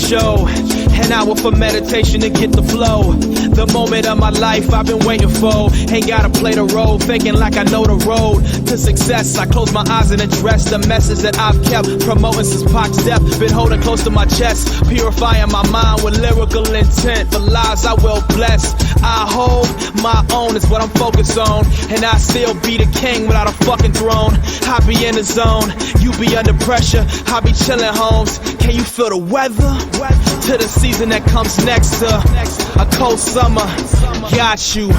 show. An hour for meditation to get the flow. The moment of my life I've been waiting for. Ain't gotta play the role, thinking like I know the road to success. I close my eyes and address the message that I've kept promoting since Pac's death. Been holding close to my chest, purifying my mind with lyrical intent. The lives I will bless, I hold my own is what I'm focused on. And I still be the king without a fucking throne. I be in the zone, you be under pressure. I be chilling, homes. Can you feel the weather? To the season that comes next to a cold summer. Got you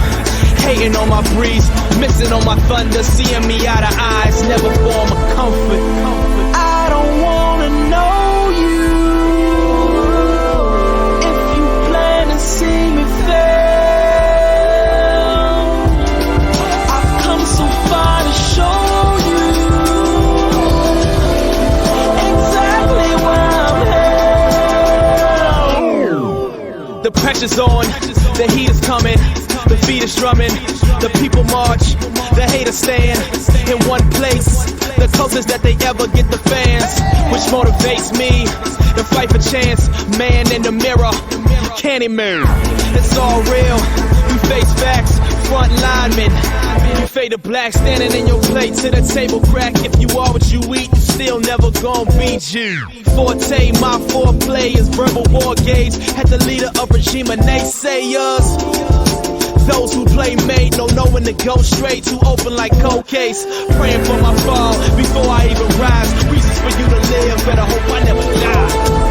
hating on my breeze, missing on my thunder, seeing me out of eyes, never form a comfort. I don't wanna know you if you plan to see me fail. I've come so far to show you exactly where I'm headed. The pressure's on, the heat is coming, the beat is drumming, the people march, the haters stand in one place, the closest that they ever get to fans, which motivates me to fight for chance. Man in the mirror, can't he move? It's all real, you face facts, front linemen. You fade to black, standing in your plate to the table crack. If you are what you eat, you still never gon' beat you. Forte, my foreplay is verbal war gauge. At the leader of regime and naysayers. Those who play made, no knowing to go straight. Too open like cold case. Praying for my fall before I even rise. Reasons for you to live, better hope I never die.